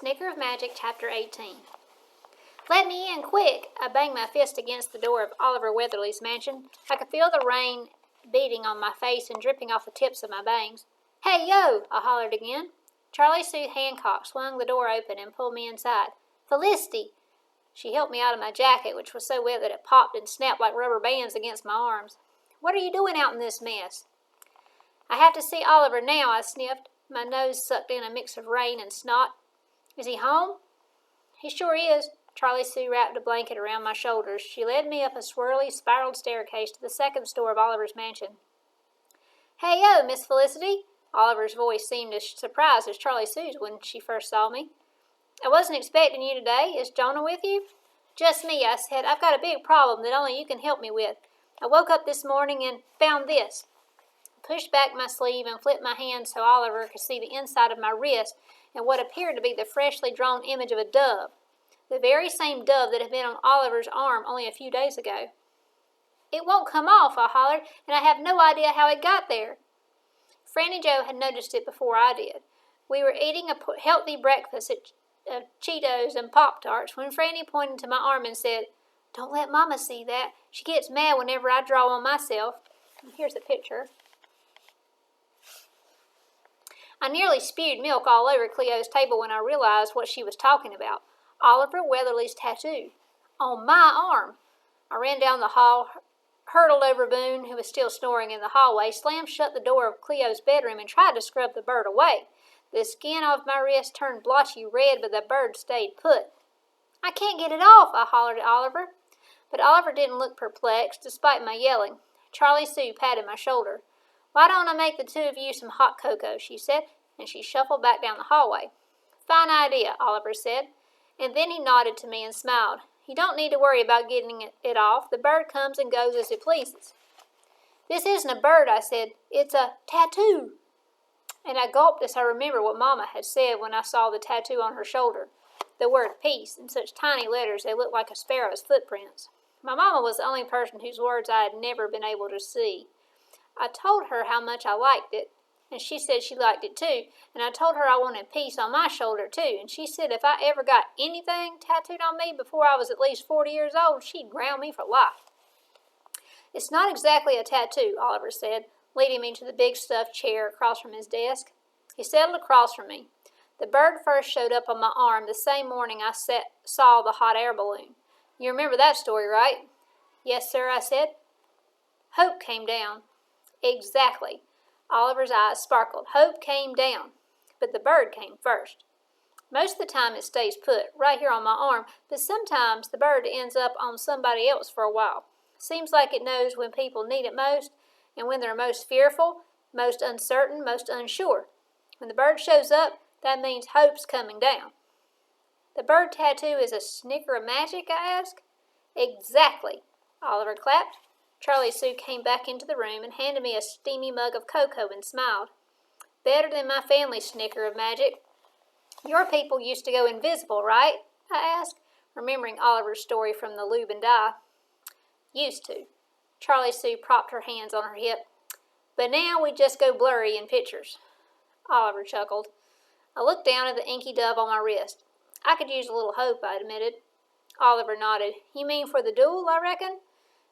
Snicker of Magic, Chapter 18. Let me in, quick! I banged my fist against the door of Oliver Weatherly's mansion. I could feel the rain beating on my face and dripping off the tips of my bangs. Hey, yo! I hollered again. Charlie Sue Hancock swung the door open and pulled me inside. Felicity! She helped me out of my jacket, which was so wet that it popped and snapped like rubber bands against my arms. What are you doing out in this mess? I have to see Oliver now, I sniffed. My nose sucked in a mix of rain and snot. Is he home? He sure is. Charlie Sue wrapped a blanket around my shoulders. She led me up a swirly, spiraled staircase to the second story of Oliver's mansion. Hey-yo, Miss Felicity. Oliver's voice seemed as surprised as Charlie Sue's when she first saw me. I wasn't expecting you today. Is Jonah with you? Just me, I said. I've got a big problem that only you can help me with. I woke up this morning and found this. I pushed back my sleeve and flipped my hand so Oliver could see the inside of my wrist and what appeared to be the freshly drawn image of a dove. The very same dove that had been on Oliver's arm only a few days ago. It won't come off, I hollered, and I have no idea how it got there. Franny Joe had noticed it before I did. We were eating a healthy breakfast of Cheetos and Pop-Tarts when Franny pointed to my arm and said, Don't let Mama see that. She gets mad whenever I draw on myself. And here's the picture. I nearly spewed milk all over Cleo's table when I realized what she was talking about. Oliver Weatherly's tattoo. On my arm. I ran down the hall, hurtled over Boone, who was still snoring in the hallway, slammed shut the door of Cleo's bedroom, and tried to scrub the bird away. The skin of my wrist turned blotchy red, but the bird stayed put. I can't get it off, I hollered at Oliver. But Oliver didn't look perplexed, despite my yelling. Charlie Sue patted my shoulder. Why don't I make the two of you some hot cocoa, she said, and she shuffled back down the hallway. Fine idea, Oliver said. And then he nodded to me and smiled. You don't need to worry about getting it off. The bird comes and goes as it pleases. This isn't a bird, I said. It's a tattoo. And I gulped as I remembered what Mama had said when I saw the tattoo on her shoulder. The word peace in such tiny letters they looked like a sparrow's footprints. My Mama was the only person whose words I had never been able to see. I told her how much I liked it, and she said she liked it too, and I told her I wanted peace on my shoulder too, and she said if I ever got anything tattooed on me before I was at least 40 years old, she'd ground me for life. It's not exactly a tattoo, Oliver said, leading me to the big stuffed chair across from his desk. He settled across from me. The bird first showed up on my arm the same morning I saw the hot air balloon. You remember that story, right? Yes, sir, I said. Hope came down. Exactly. Oliver's eyes sparkled. Hope came down, but the bird came first. Most of the time it stays put, right here on my arm, but sometimes the bird ends up on somebody else for a while. Seems like it knows when people need it most, and when they're most fearful, most uncertain, most unsure. When the bird shows up, that means hope's coming down. The bird tattoo is a Snicker of magic, I asked. Exactly, Oliver clapped. Charlie Sue came back into the room and handed me a steamy mug of cocoa and smiled. Better than my family Snicker of magic. Your people used to go invisible, right? I asked, remembering Oliver's story from the Lube and Die. Used to. Charlie Sue propped her hands on her hip. But now we just go blurry in pictures. Oliver chuckled. I looked down at the inky dove on my wrist. I could use a little hope, I admitted. Oliver nodded. You mean for the duel, I reckon?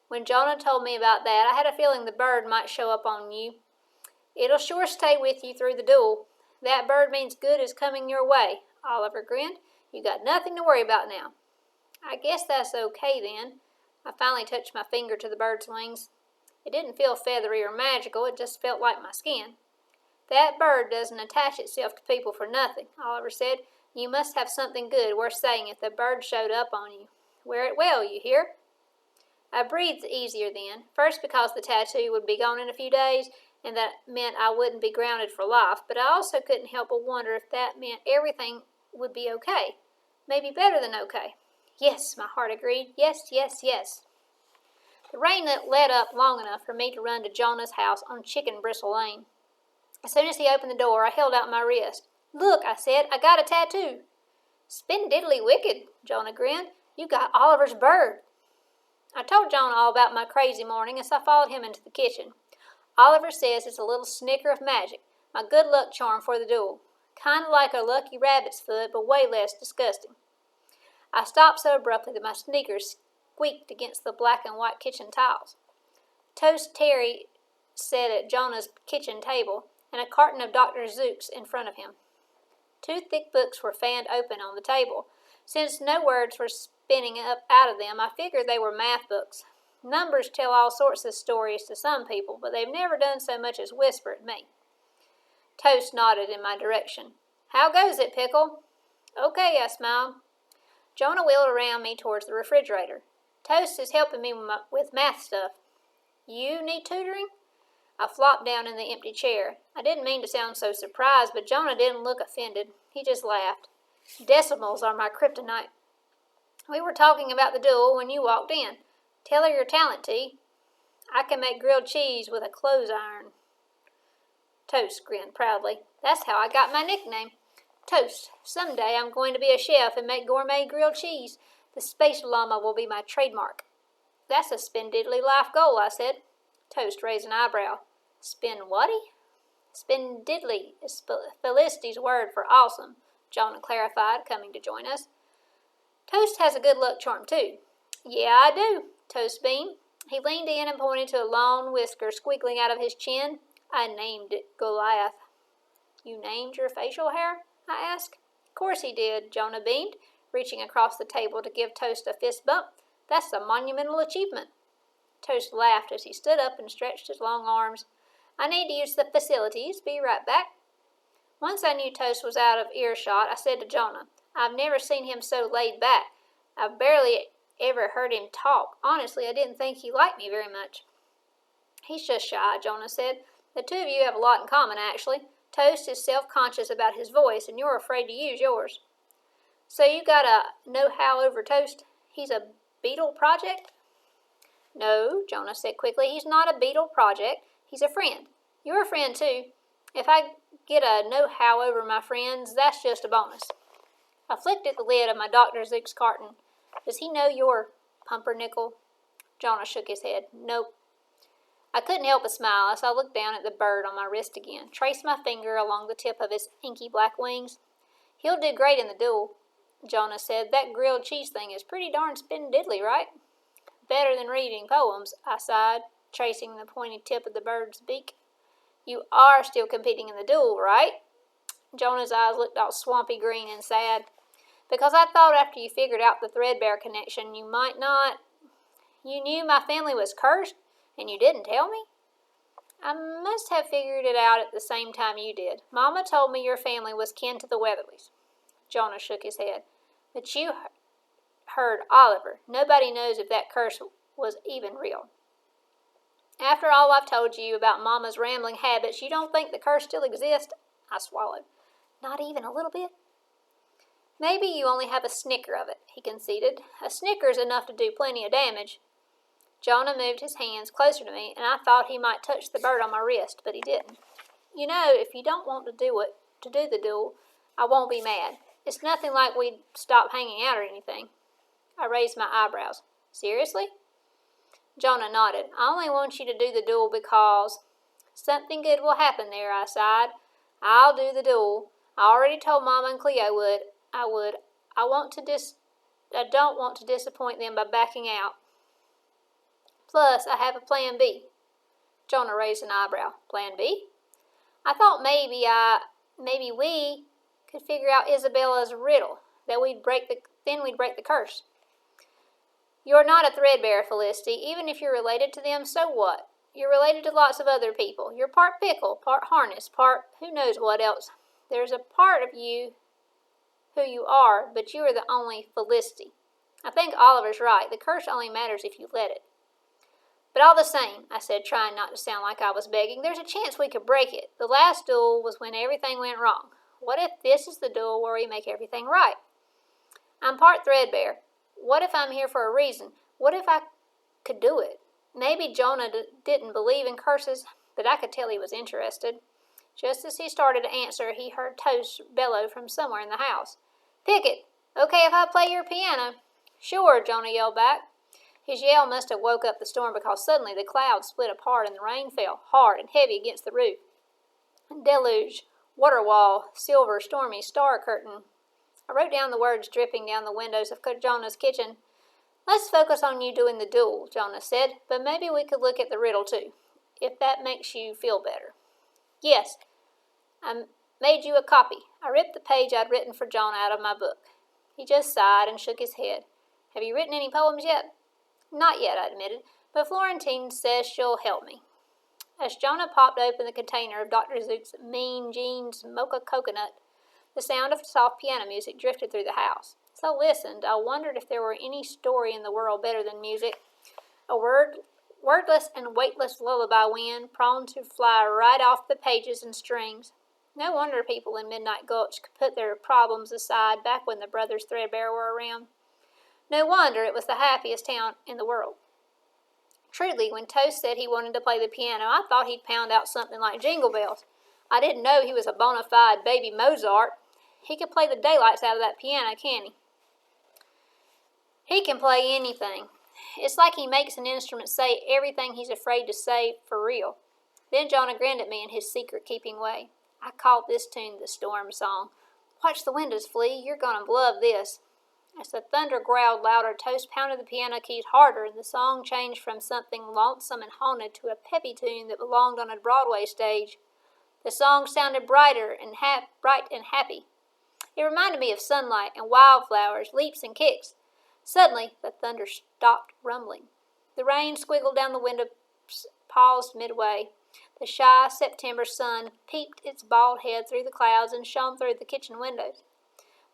When Jonah told me about that, I had a feeling the bird might show up on you. It'll sure stay with you through the duel. That bird means good is coming your way. Oliver grinned. You got nothing to worry about now. I guess that's okay then. I finally touched my finger to the bird's wings. It didn't feel feathery or magical, it just felt like my skin. That bird doesn't attach itself to people for nothing, Oliver said. You must have something good worth saying if the bird showed up on you. Wear it well, you hear? I breathed easier then, first because the tattoo would be gone in a few days, and that meant I wouldn't be grounded for life, but I also couldn't help but wonder if that meant everything would be okay. Maybe better than okay. Yes, my heart agreed. Yes, yes, yes. The rain let up long enough for me to run to Jonah's house on Chicken Bristle Lane. As soon as he opened the door, I held out my wrist. Look, I said, I got a tattoo. Spin diddly wicked, Jonah grinned. You got Oliver's bird. I told Jonah all about my crazy morning as I followed him into the kitchen. Oliver says it's a little Snicker of magic, my good luck charm for the duel. Kind of like a lucky rabbit's foot, but way less disgusting. I stopped so abruptly that my sneakers squeaked against the black and white kitchen tiles. Toast Terry sat at Jonah's kitchen table, and a carton of Dr. Zook's in front of him. 2 thick books were fanned open on the table. Since no words were spinning up out of them, I figured they were math books. Numbers tell all sorts of stories to some people, but they've never done so much as whisper at me. Toast nodded in my direction. How goes it, Pickle? Okay, I smiled. Jonah wheeled around me towards the refrigerator. Toast is helping me with math stuff. You need tutoring? I flopped down in the empty chair. I didn't mean to sound so surprised, but Jonah didn't look offended. He just laughed. Decimals are my kryptonite. We were talking about the duel when you walked in. Tell her your talent, T. I can make grilled cheese with a clothes iron. Toast grinned proudly. That's how I got my nickname. Toast. Someday I'm going to be a chef and make gourmet grilled cheese. The space llama will be my trademark. That's a spin-diddly life goal, I said. Toast raised an eyebrow. Spin-whatty? Spin-diddly is Felicity's word for awesome, Jonah clarified, coming to join us. Toast has a good luck charm, too. Yeah, I do, Toast beamed. He leaned in and pointed to a long whisker squiggling out of his chin. I named it Goliath. You named your facial hair? I asked. Of course he did, Jonah beamed, reaching across the table to give Toast a fist bump. That's a monumental achievement. Toast laughed as he stood up and stretched his long arms. I need to use the facilities. Be right back. Once I knew Toast was out of earshot, I said to Jonah, I've never seen him so laid back. I've barely ever heard him talk. Honestly, I didn't think he liked me very much. He's just shy, Jonah said. The two of you have a lot in common, actually. Toast is self-conscious about his voice, and you're afraid to use yours. So you got a know-how over Toast? He's a Beetle project? No, Jonah said quickly. He's not a Beetle project. He's a friend. You're a friend, too. If I get a know-how over my friends, that's just a bonus. I flicked at the lid of my Dr. Zook's carton. Does he know your pumpernickel? Jonah shook his head. Nope. I couldn't help but smile as I looked down at the bird on my wrist again, traced my finger along the tip of his inky black wings. He'll do great in the duel, Jonah said. That grilled cheese thing is pretty darn spin-diddly, right? Better than reading poems, I sighed, tracing the pointy tip of the bird's beak. You are still competing in the duel, right? Jonah's eyes looked all swampy green and sad. Because I thought after you figured out the Threadbare connection, you might not. You knew my family was cursed, and you didn't tell me? I must have figured it out at the same time you did. Mama told me your family was kin to the Weatherlys. Jonah shook his head. But you heard Oliver. Nobody knows if that curse was even real. After all I've told you about Mama's rambling habits, you don't think the curse still exists? I swallowed. Not even a little bit? Maybe you only have a snicker of it, he conceded. A snicker's enough to do plenty of damage. Jonah moved his hands closer to me, and I thought he might touch the bird on my wrist, but he didn't. You know, if you don't want to do the duel, I won't be mad. It's nothing like we'd stop hanging out or anything. I raised my eyebrows. Seriously? Jonah nodded. I only want you to do the duel because something good will happen there, I sighed. I'll do the duel. I already told Mama and Cleo I would. I don't want to disappoint them by backing out. Plus, I have a plan B. Jonah raised an eyebrow. Plan B? I thought maybe we could figure out Isabella's riddle. Then we'd break the curse. You're not a Threadbare, Felicity. Even if you're related to them, so what? You're related to lots of other people. You're part pickle, part harness, part who knows what else. There's a part of you who you are, but you are the only Felicity. I think Oliver's right. The curse only matters if you let it. But all the same, I said, trying not to sound like I was begging, there's a chance we could break it. The last duel was when everything went wrong. What if this is the duel where we make everything right? I'm part Threadbare. What if I'm here for a reason? What if I could do it? Maybe Jonah didn't believe in curses, but I could tell he was interested. Just as he started to answer, he heard Toast bellow from somewhere in the house. Pickett, okay if I play your piano? Sure, Jonah yelled back. His yell must have woke up the storm because suddenly the clouds split apart and the rain fell hard and heavy against the roof. A deluge water wall, silver, stormy star curtain. I wrote down the words dripping down the windows of Jonah's kitchen. Let's focus on you doing the duel, Jonah said, but maybe we could look at the riddle too, if that makes you feel better. Yes, I made you a copy. I ripped the page I'd written for Jonah out of my book. He just sighed and shook his head. Have you written any poems yet? Not yet, I admitted, but Florentine says she'll help me. As Jonah popped open the container of Dr. Zoot's Mean Jean's Mocha Coconut, the sound of soft piano music drifted through the house. As I listened, I wondered if there were any story in the world better than music. A wordless and weightless lullaby wind, prone to fly right off the pages and strings. No wonder people in Midnight Gulch could put their problems aside back when the brothers Threadbare were around. No wonder it was the happiest town in the world. Truly, when Toast said he wanted to play the piano, I thought he'd pound out something like Jingle Bells. I didn't know he was a bona fide baby Mozart. He could play the daylights out of that piano, can't he? He can play anything. It's like he makes an instrument say everything he's afraid to say for real. Then Jonah grinned at me in his secret-keeping way. I called this tune the Storm Song. Watch the windows, Flea. You're going to love this. As the thunder growled louder, Toast pounded the piano keys harder, and the song changed from something lonesome and haunted to a peppy tune that belonged on a Broadway stage. The song sounded bright and happy. It reminded me of sunlight and wildflowers, leaps and kicks. Suddenly, the thunder stopped rumbling. The rain squiggled down the window, paused midway. The shy September sun peeped its bald head through the clouds and shone through the kitchen windows.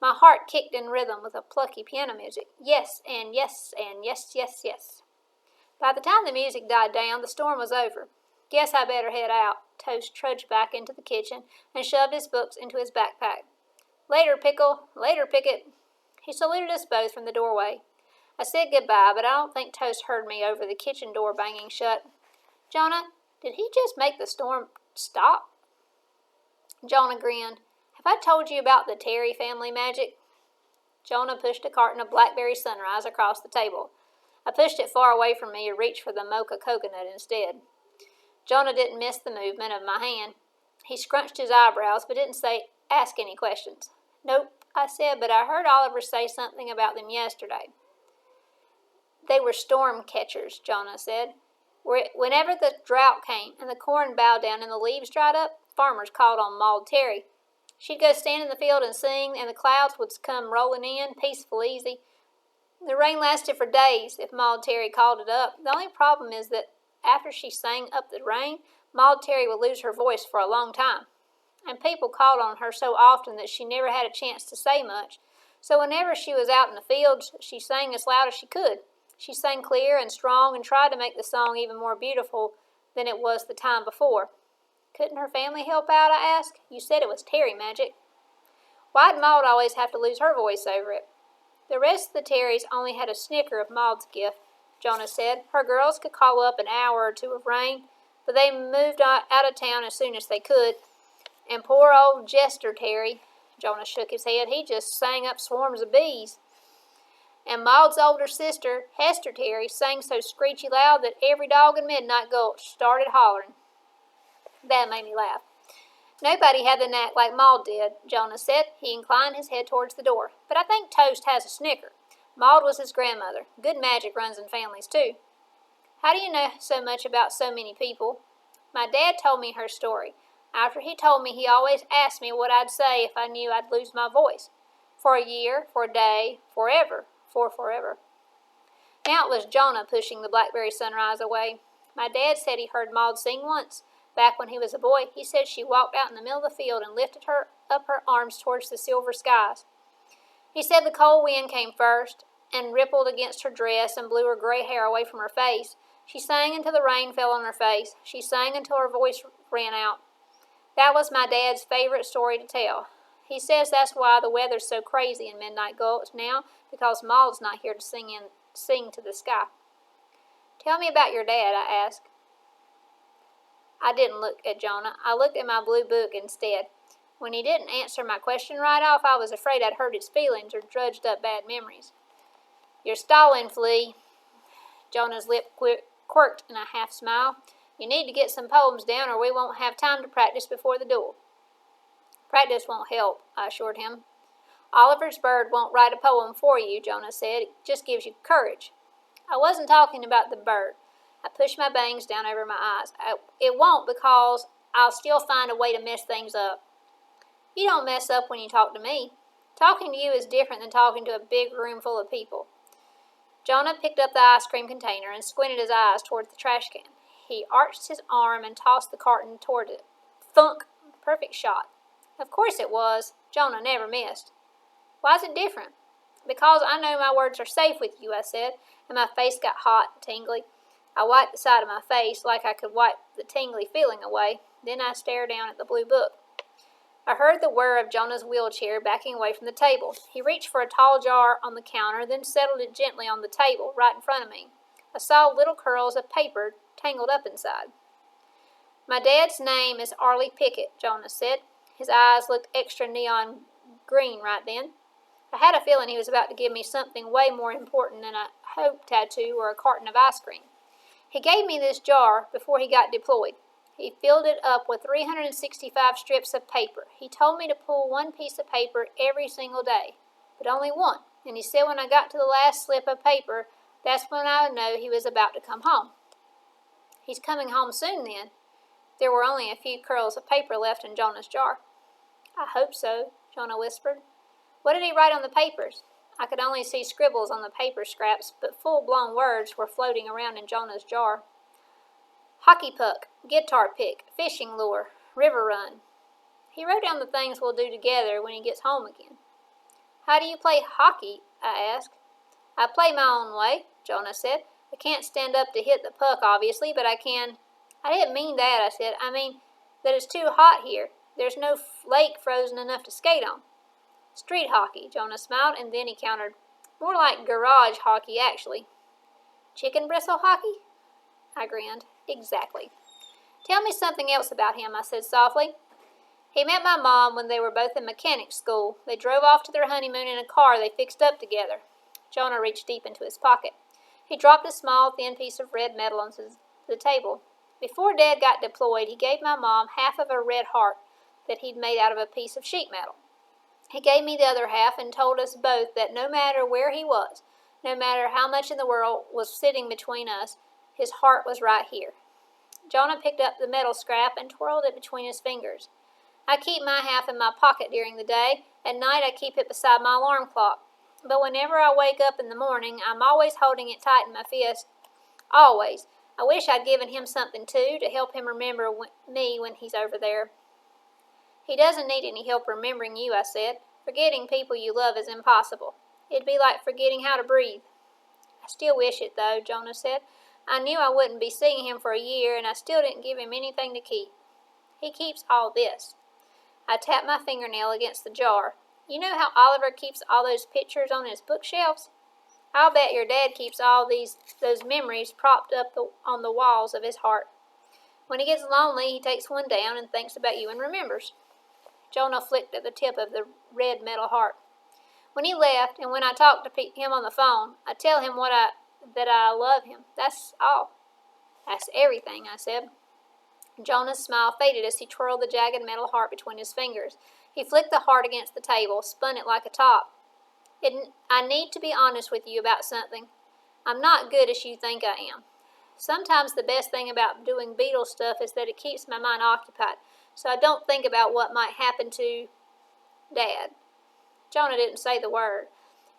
My heart kicked in rhythm with a plucky piano music. Yes, and yes, and yes, yes, yes. By the time the music died down, the storm was over. Guess I better head out. Toast trudged back into the kitchen and shoved his books into his backpack. Later, Pickle. Later, Pickett. He saluted us both from the doorway. I said goodbye, but I don't think Toast heard me over the kitchen door banging shut. Jonah, did he just make the storm stop? Jonah grinned. Have I told you about the Terry family magic? Jonah pushed a carton of Blackberry Sunrise across the table. I pushed it far away from me and reached for the Mocha Coconut instead. Jonah didn't miss the movement of my hand. He scrunched his eyebrows, but didn't ask any questions. Nope, I said, but I heard Oliver say something about them yesterday. They were storm catchers, Jonah said. Whenever the drought came and the corn bowed down and the leaves dried up, farmers called on Maud Terry. She'd go stand in the field and sing, and the clouds would come rolling in, peaceful, easy. The rain lasted for days if Maud Terry called it up. The only problem is that after she sang up the rain, Maud Terry would lose her voice for a long time. And people called on her so often that she never had a chance to say much. So whenever she was out in the fields, she sang as loud as she could. She sang clear and strong and tried to make the song even more beautiful than it was the time before. Couldn't her family help out, I asked? You said it was Terry magic. Why'd Maud always have to lose her voice over it? The rest of the Terrys only had a snicker of Maud's gift, Jonah said. Her girls could call up an hour or two of rain, but they moved out of town as soon as they could. And poor old Jester Terry, Jonah shook his head, he just sang up swarms of bees. And Maud's older sister, Hester Terry, sang so screechy loud that every dog in Midnight Gulch started hollering. That made me laugh. Nobody had the knack like Maud did, Jonah said. He inclined his head towards the door. But I think Toast has a snicker. Maud was his grandmother. Good magic runs in families, too. How do you know so much about so many people? My dad told me her story. After he told me, he always asked me what I'd say if I knew I'd lose my voice. For a year, for a day, forever, for forever. Now it was Jonah pushing the Blackberry Sunrise away. My dad said he heard Maud sing once. Back when he was a boy, he said she walked out in the middle of the field and lifted up her arms towards the silver skies. He said the cold wind came first and rippled against her dress and blew her gray hair away from her face. She sang until the rain fell on her face. She sang until her voice ran out. That was my dad's favorite story to tell. He says that's why the weather's so crazy in Midnight Gulch now, because Maud's not here to sing to the sky. Tell me about your dad, I asked. I didn't look at Jonah. I looked at my blue book instead. When he didn't answer my question right off, I was afraid I'd hurt his feelings or dredged up bad memories. You're stalling, Flea. Jonah's lip quirked in a half smile. You need to get some poems down or we won't have time to practice before the duel. Practice won't help, I assured him. Oliver's bird won't write a poem for you, Jonah said. It just gives you courage. I wasn't talking about the bird. I pushed my bangs down over my eyes. It won't, because I'll still find a way to mess things up. You don't mess up when you talk to me. Talking to you is different than talking to a big room full of people. Jonah picked up the ice cream container and squinted his eyes toward the trash can. He arched his arm and tossed the carton toward it. Thunk! Perfect shot. Of course it was. Jonah never missed. Why is it different? Because I know my words are safe with you, I said, and my face got hot and tingly. I wiped the side of my face like I could wipe the tingly feeling away. Then I stared down at the blue book. I heard the whir of Jonah's wheelchair backing away from the table. He reached for a tall jar on the counter, then settled it gently on the table right in front of me. I saw little curls of paper tangled up inside. My dad's name is Arlie Pickett, Jonah said. His eyes looked extra neon green right then. I had a feeling he was about to give me something way more important than a hope tattoo or a carton of ice cream. He gave me this jar before he got deployed. He filled it up with 365 strips of paper. He told me to pull one piece of paper every single day, but only one. And he said when I got to the last slip of paper, that's when I would know he was about to come home. He's coming home soon then. There were only a few curls of paper left in Jonah's jar. I hope so, Jonah whispered. What did he write on the papers? I could only see scribbles on the paper scraps, but full-blown words were floating around in Jonah's jar. Hockey puck, guitar pick, fishing lure, river run. He wrote down the things we'll do together when he gets home again. How do you play hockey? I asked. I play my own way, Jonah said. I can't stand up to hit the puck, obviously, but I can. I didn't mean that, I said. I mean that it's too hot here. There's no lake frozen enough to skate on. Street hockey, Jonah smiled, and then he countered. More like garage hockey, actually. Chicken bristle hockey? I grinned. Exactly. Tell me something else about him, I said softly. He met my mom when they were both in mechanic school. They drove off to their honeymoon in a car they fixed up together. Jonah reached deep into his pocket. He dropped a small, thin piece of red metal onto the table. Before Dad got deployed, he gave my mom half of a red heart that he'd made out of a piece of sheet metal. He gave me the other half and told us both that no matter where he was, no matter how much in the world was sitting between us, his heart was right here. Jonah picked up the metal scrap and twirled it between his fingers. I keep my half in my pocket during the day. At night I keep it beside my alarm clock. But whenever I wake up in the morning, I'm always holding it tight in my fist. Always. I wish I'd given him something, too, to help him remember me when he's over there. He doesn't need any help remembering you, I said. Forgetting people you love is impossible. It'd be like forgetting how to breathe. I still wish it, though, Jonah said. I knew I wouldn't be seeing him for a year, and I still didn't give him anything to keep. He keeps all this. I tapped my fingernail against the jar. You know how Oliver keeps all those pictures on his bookshelves? I'll bet your dad keeps all those memories propped up on the walls of his heart. When he gets lonely, he takes one down and thinks about you and remembers. Jonah flicked at the tip of the red metal heart. When he left, and when I talked to him on the phone, I tell him that I love him. That's all. That's everything, I said. Jonah's smile faded as he twirled the jagged metal heart between his fingers. He flicked the heart against the table, spun it like a top. I need to be honest with you about something. I'm not good as you think I am. Sometimes the best thing about doing Beatles stuff is that it keeps my mind occupied, so I don't think about what might happen to Dad. Jonah didn't say the word.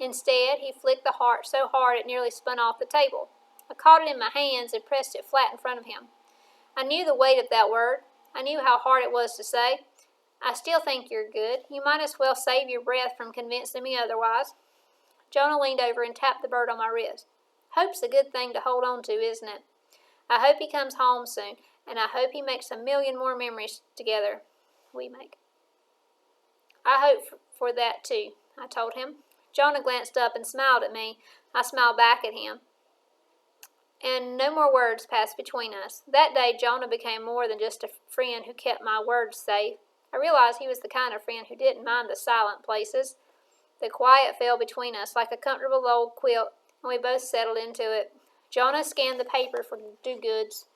Instead, he flicked the heart so hard it nearly spun off the table. I caught it in my hands and pressed it flat in front of him. I knew the weight of that word. I knew how hard it was to say. I still think you're good. You might as well save your breath from convincing me otherwise. Jonah leaned over and tapped the bird on my wrist. Hope's a good thing to hold on to, isn't it? I hope he comes home soon, and I hope he makes 1,000,000 more memories together we make. I hope for that, too, I told him. Jonah glanced up and smiled at me. I smiled back at him. And no more words passed between us. That day, Jonah became more than just a friend who kept my words safe. I realized he was the kind of friend who didn't mind the silent places. The quiet fell between us like a comfortable old quilt, and we both settled into it. Jonah scanned the paper for do-goods.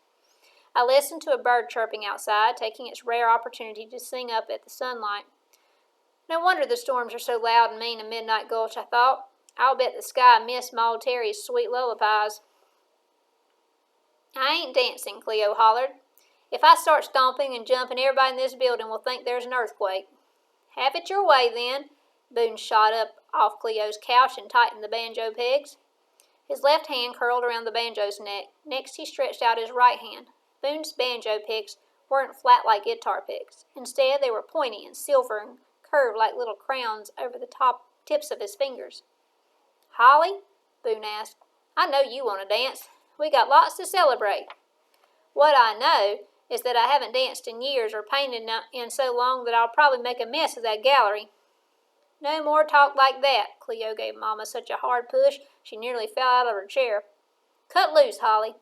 I listened to a bird chirping outside, taking its rare opportunity to sing up at the sunlight. No wonder the storms are so loud and mean in Midnight Gulch, I thought. I'll bet the sky missed Maud Terry's sweet lullabies. I ain't dancing, Cleo hollered. If I start stomping and jumping, everybody in this building will think there's an earthquake. Have it your way, then. Boone shot up off Cleo's couch and tightened the banjo pegs. His left hand curled around the banjo's neck. Next, he stretched out his right hand. Boone's banjo picks weren't flat like guitar picks. Instead, they were pointy and silver and curved like little crowns over the tips of his fingers. Holly? Boone asked. I know you want to dance. We got lots to celebrate. What I know is that I haven't danced in years or painted in so long that I'll probably make a mess of that gallery. No more talk like that. Cleo gave Mama such a hard push she nearly fell out of her chair. Cut loose, Holly.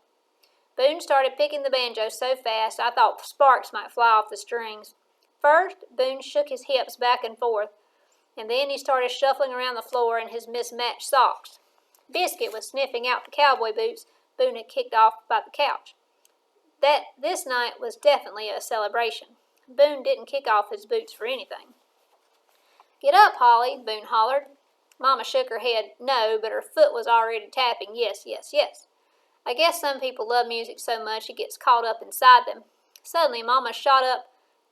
Boone started picking the banjo so fast I thought sparks might fly off the strings. First, Boone shook his hips back and forth, and then he started shuffling around the floor in his mismatched socks. Biscuit was sniffing out the cowboy boots Boone had kicked off by the couch. This night was definitely a celebration. Boone didn't kick off his boots for anything. Get up, Holly, Boone hollered. Mama shook her head no, but her foot was already tapping yes, yes, yes. I guess some people love music so much it gets caught up inside them. Suddenly, Mama shot up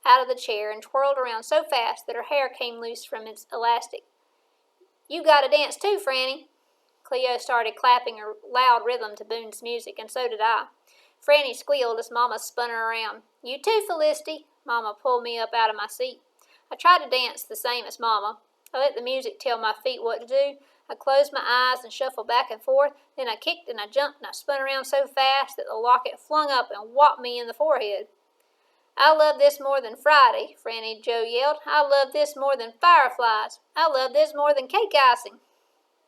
out of the chair and twirled around so fast that her hair came loose from its elastic. You gotta dance too, Franny. Cleo started clapping a loud rhythm to Boone's music, and so did I. Franny squealed as Mama spun her around. You too, Felicity. Mama pulled me up out of my seat. I tried to dance the same as Mama. I let the music tell my feet what to do. I closed my eyes and shuffled back and forth. Then I kicked and I jumped and I spun around so fast that the locket flung up and whopped me in the forehead. I love this more than Friday, Franny Joe yelled. I love this more than fireflies. I love this more than cake icing.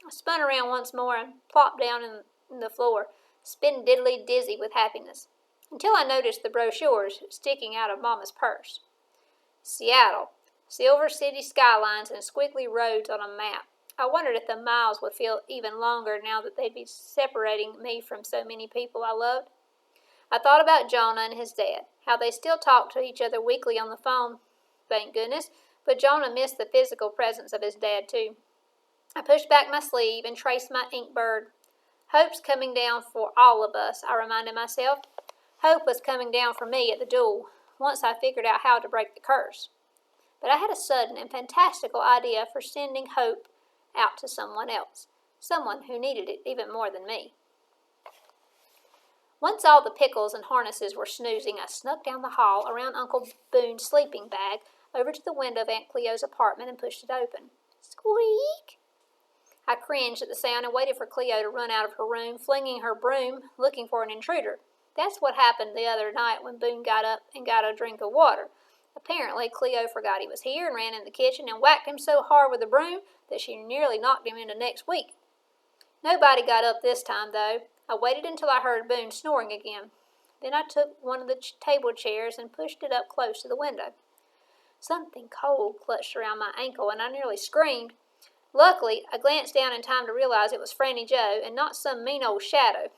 I spun around once more and plopped down in the floor, spin diddly dizzy with happiness, until I noticed the brochures sticking out of Mama's purse. Seattle, silver city skylines and squiggly roads on a map. I wondered if the miles would feel even longer now that they'd be separating me from so many people I loved. I thought about Jonah and his dad, how they still talked to each other weekly on the phone, thank goodness, but Jonah missed the physical presence of his dad too. I pushed back my sleeve and traced my ink bird. Hope's coming down for all of us, I reminded myself. Hope was coming down for me at the duel, once I figured out how to break the curse. But I had a sudden and fantastical idea for sending Hope out to someone else, someone who needed it even more than me. Once all the pickles and harnesses were snoozing, I snuck down the hall around Uncle Boone's sleeping bag over to the window of Aunt Cleo's apartment and pushed it open. Squeak! I cringed at the sound and waited for Cleo to run out of her room, flinging her broom, looking for an intruder. That's what happened the other night when Boone got up and got a drink of water. Apparently, Cleo forgot he was here and ran in the kitchen and whacked him so hard with the broom that she nearly knocked him into next week. Nobody got up this time, though. I waited until I heard Boone snoring again. Then I took one of the table chairs and pushed it up close to the window. Something cold clutched around my ankle, and I nearly screamed. Luckily, I glanced down in time to realize it was Franny Joe and not some mean old shadow.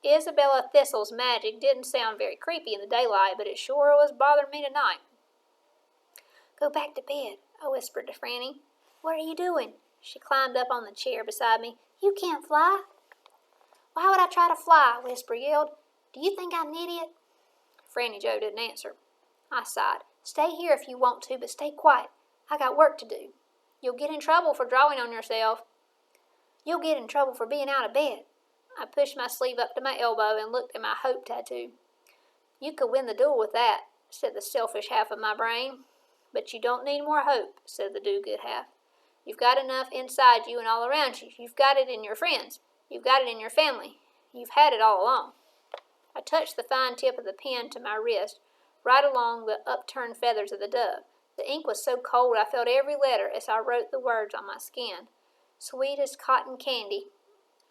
Isabella Thistle's magic didn't sound very creepy in the daylight, but it sure was bothering me tonight. Go back to bed, I whispered to Franny. What are you doing? She climbed up on the chair beside me. You can't fly. Why would I try to fly? Whisper yelled. Do you think I'm an idiot? Franny Joe didn't answer. I sighed. Stay here if you want to, but stay quiet. I got work to do. You'll get in trouble for drawing on yourself. You'll get in trouble for being out of bed. I pushed my sleeve up to my elbow and looked at my hope tattoo. You could win the duel with that, said the selfish half of my brain. But you don't need more hope, said the do-good half. You've got enough inside you and all around you. You've got it in your friends. You've got it in your family. You've had it all along. I touched the fine tip of the pen to my wrist, right along the upturned feathers of the dove. The ink was so cold I felt every letter as I wrote the words on my skin. Sweet as cotton candy.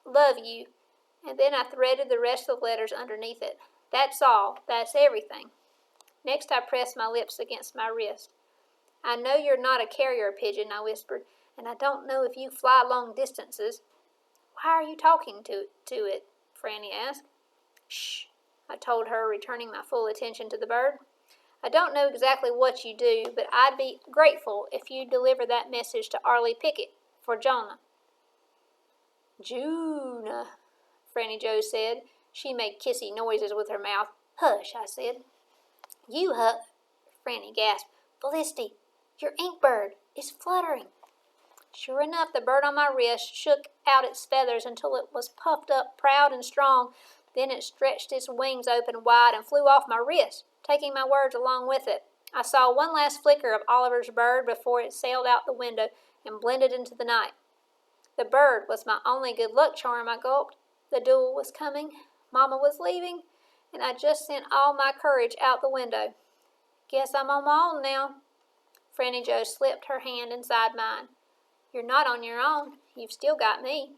Love you. And then I threaded the rest of the letters underneath it. That's all. That's everything. Next I pressed my lips against my wrist. I know you're not a carrier pigeon, I whispered, and I don't know if you fly long distances. Why are you talking to it? Franny asked. Shh, I told her, returning my full attention to the bird. I don't know exactly what you do, but I'd be grateful if you deliver that message to Arlie Pickett for Jonah." "Juna," Franny Joe said. She made kissy noises with her mouth. "Hush," I said. "You Franny gasped. "Felicity, your ink bird is fluttering." Sure enough, the bird on my wrist shook out its feathers until it was puffed up proud and strong. Then it stretched its wings open wide and flew off my wrist, taking my words along with it. I saw one last flicker of Oliver's bird before it sailed out the window and blended into the night. The bird was my only good luck charm, I gulped. The duel was coming, Mama was leaving, and I just sent all my courage out the window. "Guess I'm on my own now." Franny Joe slipped her hand inside mine. "You're not on your own. You've still got me."